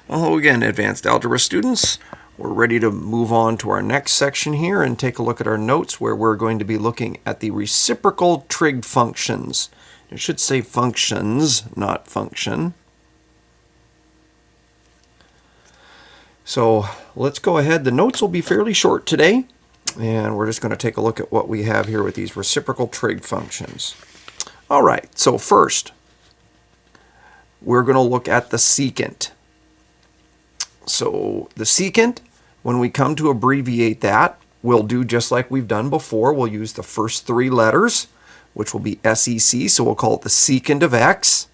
Hello again, advanced algebra students. We're ready to move on to our next section here and take a look at our notes where we're going to be looking at the reciprocal trig functions. It should say functions, not function. So let's go ahead. The notes will be fairly short today, and we're just going to take a look at what we have here with these reciprocal trig functions. All right, so first, we're going to look at the secant. So the secant, when we come to abbreviate that, we'll do just like we've done before. We'll use the first three letters, which will be SEC, so we'll call it the secant of x.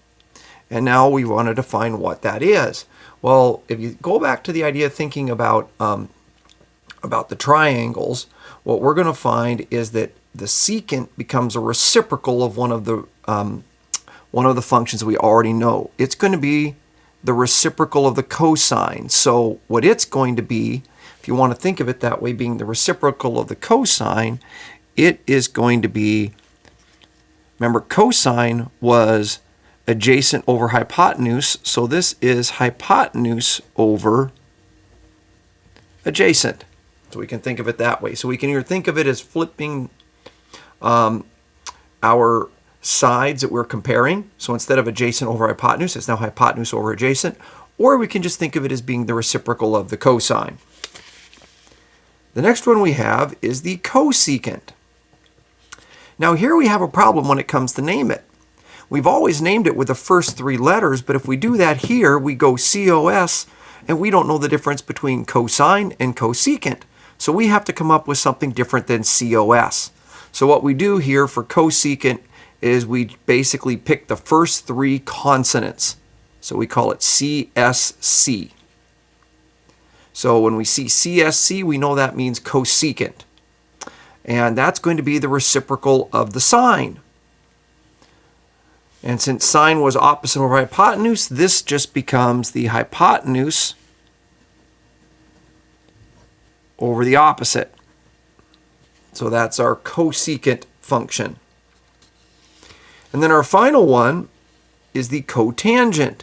And now we want to define what that is. Well, if you go back to the idea of thinking about the triangles, what we're going to find is that the secant becomes a reciprocal of one of the functions we already know. It's going to be the reciprocal of the cosine. So what it's going to be, if you want to think of it that way, being the reciprocal of the cosine, it is going to be, remember, cosine was adjacent over hypotenuse, so this is hypotenuse over adjacent. So we can think of it that way. So we can either think of it as flipping our sides that we're comparing. So instead of adjacent over hypotenuse, it's now hypotenuse over adjacent. Or we can just think of it as being the reciprocal of the cosine. The next one we have is the cosecant. Now here we have a problem when it comes to name it. We've always named it with the first three letters, but if we do that here, we go COS, and we don't know the difference between cosine and cosecant. So we have to come up with something different than COS. So what we do here for cosecant is we basically pick the first three consonants. So we call it CSC. So when we see CSC, we know that means cosecant. And that's going to be the reciprocal of the sine. And since sine was opposite over hypotenuse, this just becomes the hypotenuse over the opposite. So that's our cosecant function. And then our final one is the cotangent.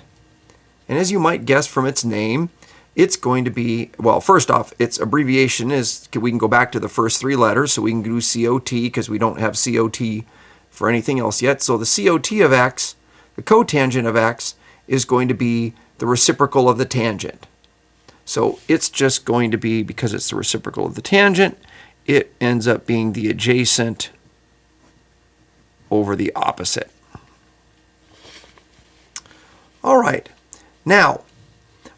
And as you might guess from its name, it's going to be, well, first off, its abbreviation is, we can go back to the first three letters, so we can do COT because we don't have COT for anything else yet. So the COT of x, the cotangent of x, is going to be the reciprocal of the tangent. So it's just going to be, because it's the reciprocal of the tangent, it ends up being the adjacent over the opposite. All right, now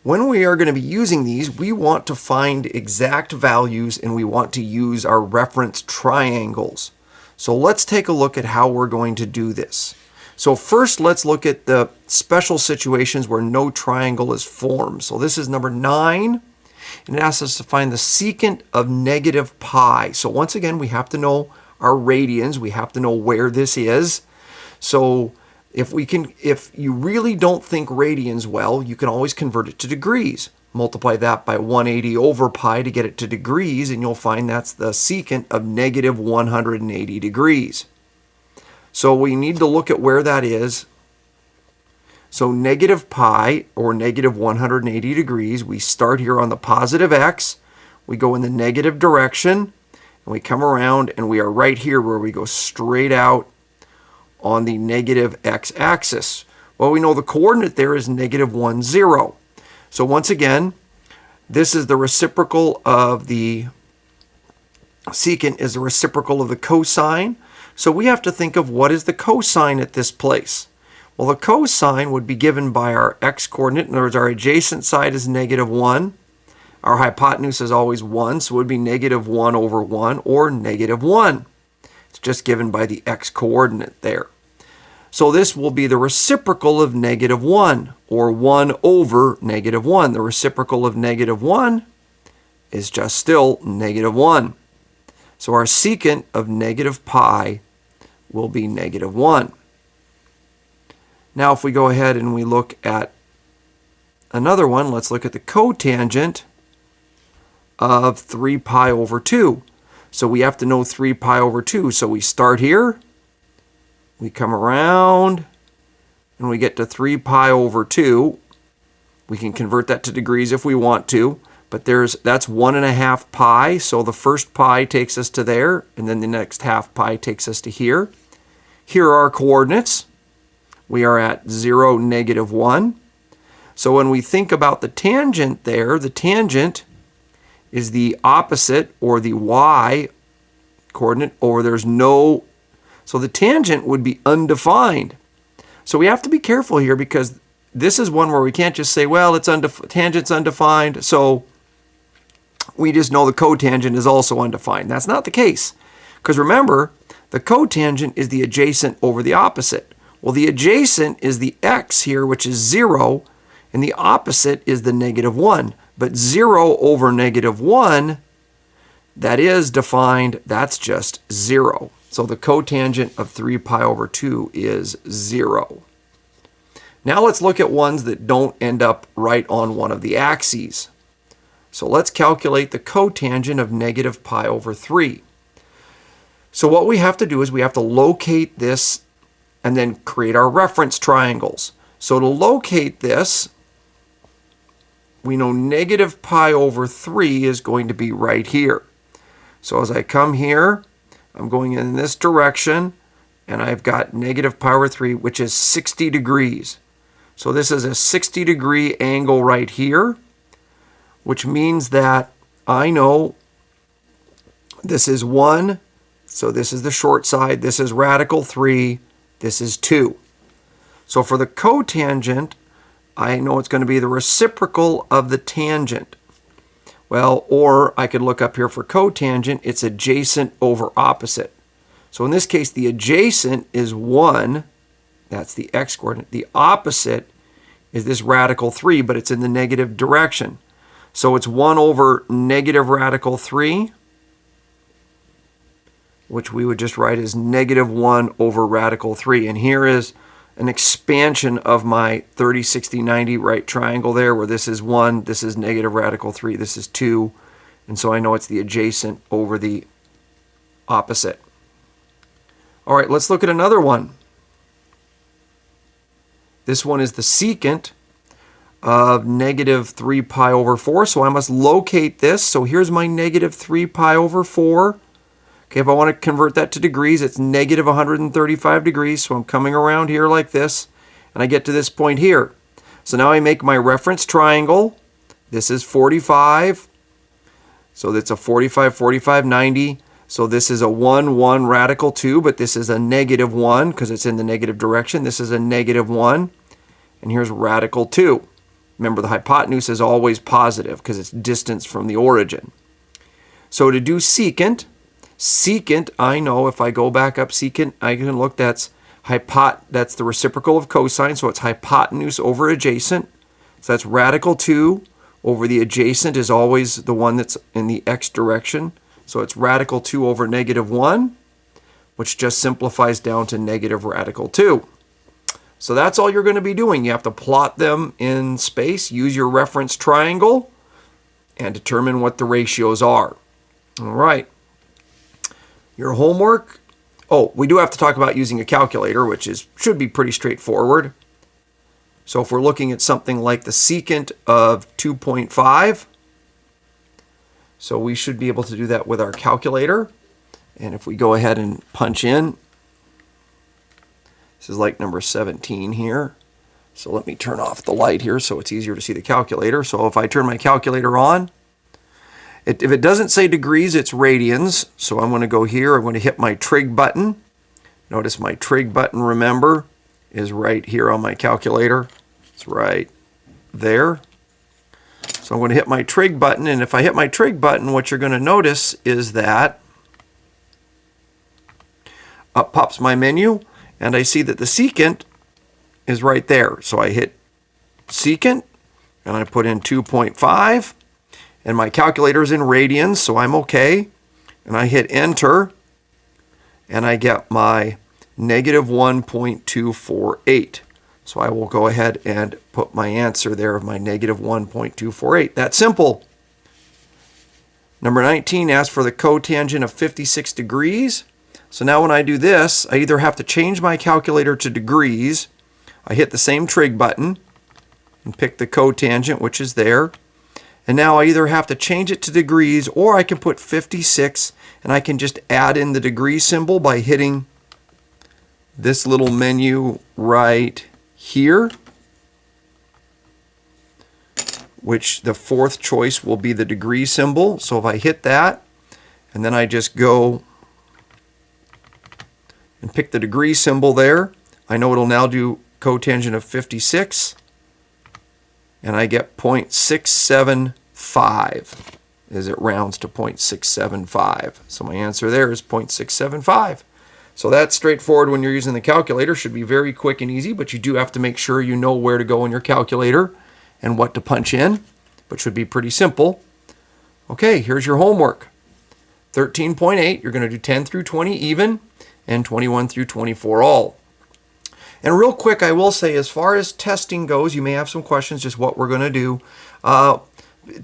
when we are going to be using these, we want to find exact values and we want to use our reference triangles. So let's take a look at how we're going to do this. So first, let's look at the special situations where no triangle is formed. So this is number 9, and it asks us to find the secant of negative pi. So once again, we have to know our radians. We have to know where this is. So if you really don't think radians well, you can always convert it to degrees. Multiply that by 180 over pi to get it to degrees, and you'll find that's the secant of negative 180 degrees. So we need to look at where that is. So negative pi, or negative 180 degrees, we start here on the positive x, we go in the negative direction, and we come around, and we are right here where we go straight out on the negative x-axis. Well, we know the coordinate there is negative 1, 0. So once again, this is the reciprocal of the secant is the reciprocal of the cosine. So we have to think of what is the cosine at this place. Well, the cosine would be given by our x-coordinate. In other words, our adjacent side is negative 1. Our hypotenuse is always 1, so it would be negative 1 over 1 or negative 1. It's just given by the x-coordinate there. So this will be the reciprocal of negative 1, or 1 over negative 1. The reciprocal of negative 1 is just still negative 1. So our secant of negative pi will be negative 1. Now if we go ahead and we look at another one, let's look at the cotangent of 3 pi over 2. So we have to know 3 pi over 2. So we start here, we come around, and we get to 3 pi over 2. We can convert that to degrees if we want to, but that's 1.5 pi, so the first pi takes us to there, and then the next half pi takes us to here. Here are our coordinates. We are at 0, -1. So when we think about the tangent there, the tangent is the opposite, or the y coordinate, or there's no, so the tangent would be undefined. So we have to be careful here, because this is one where we can't just say, well, tangent's undefined, so we just know the cotangent is also undefined. That's not the case, because remember, the cotangent is the adjacent over the opposite. Well, the adjacent is the x here, which is 0, and the opposite is the -1. But 0 over -1, that is defined, that's just 0. So the cotangent of 3 pi over 2 is 0. Now let's look at ones that don't end up right on one of the axes. So let's calculate the cotangent of -pi over 3. So what we have to do is we have to locate this and then create our reference triangles. So to locate this, we know -pi over 3 is going to be right here. So as I come here, I'm going in this direction, and I've got -pi over 3, which is 60 degrees. So this is a 60-degree angle right here, which means that I know this is 1, so this is the short side, this is radical 3, this is 2. So for the cotangent, I know it's going to be the reciprocal of the tangent. Well, or I could look up here for cotangent, it's adjacent over opposite. So in this case, the adjacent is 1, that's the x-coordinate. The opposite is this radical 3, but it's in the negative direction. So it's 1 over negative radical 3, which we would just write as -1 over radical 3. And here is an expansion of my 30, 60, 90 right triangle there, where this is 1, this is negative radical 3, this is 2, and so I know it's the adjacent over the opposite. All right, let's look at another one. This one is the secant of -3 pi over 4, so I must locate this. So here's my -3 pi over 4. Okay, if I want to convert that to degrees, it's -135 degrees. So I'm coming around here like this, and I get to this point here. So now I make my reference triangle. This is 45. So that's a 45, 45, 90. So this is a 1, 1, radical 2, but this is a -1 because it's in the negative direction. This is a -1, and here's radical 2. Remember, the hypotenuse is always positive because it's distance from the origin. So to do secant, I know if I go back up secant, I can look, that's the reciprocal of cosine, so it's hypotenuse over adjacent. So that's radical 2 over the adjacent is always the one that's in the x direction. So it's radical 2 over -1, which just simplifies down to negative radical 2. So that's all you're going to be doing. You have to plot them in space, use your reference triangle, and determine what the ratios are. All right. Your homework. Oh, we do have to talk about using a calculator, which should be pretty straightforward. So if we're looking at something like the secant of 2.5, so we should be able to do that with our calculator. And if we go ahead and punch in, this is like number 17 here. So let me turn off the light here so it's easier to see the calculator. So if I turn my calculator on, if it doesn't say degrees, it's radians. So I'm going to go here. I'm going to hit my trig button. Notice my trig button, remember, is right here on my calculator. It's right there. So I'm going to hit my trig button. And if I hit my trig button, what you're going to notice is that up pops my menu. And I see that the secant is right there. So I hit secant, and I put in 2.5. And my calculator is in radians, so I'm okay. And I hit enter, and I get my -1.248. So I will go ahead and put my answer there of my -1.248. That's simple. Number 19 asks for the cotangent of 56 degrees. So now when I do this, I either have to change my calculator to degrees, I hit the same trig button, and pick the cotangent, which is there. And now I either have to change it to degrees, or I can put 56 and I can just add in the degree symbol by hitting this little menu right here, which the fourth choice will be the degree symbol. So if I hit that and then I just go and pick the degree symbol there, I know it'll now do cotangent of 56, and I get 0.675 as it rounds to 0.675. So my answer there is 0.675. So that's straightforward when you're using the calculator. Should be very quick and easy, but you do have to make sure you know where to go in your calculator and what to punch in, but should be pretty simple. Okay, here's your homework. 13.8, you're going to do 10 through 20 even, and 21 through 24 all. And real quick, I will say, as far as testing goes, you may have some questions, just what we're going to do.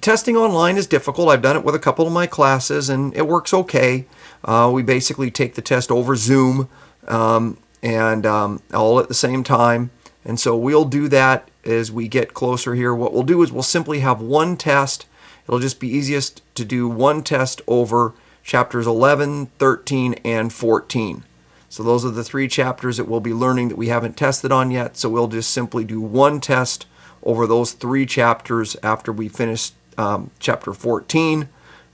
Testing online is difficult. I've done it with a couple of my classes, and it works okay. We basically take the test over Zoom and all at the same time. And so we'll do that as we get closer here. What we'll do is we'll simply have one test. It'll just be easiest to do one test over chapters 11, 13, and 14. So those are the three chapters that we'll be learning that we haven't tested on yet. So we'll just simply do one test over those three chapters after we finish chapter 14.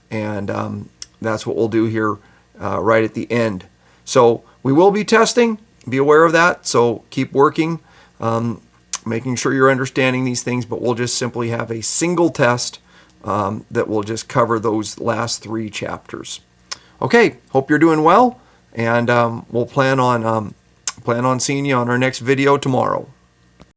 And that's what we'll do here right at the end. So we will be testing. Be aware of that. So keep working, making sure you're understanding these things. But we'll just simply have a single test that will just cover those last three chapters. Okay, hope you're doing well. And we'll plan on seeing you on our next video tomorrow.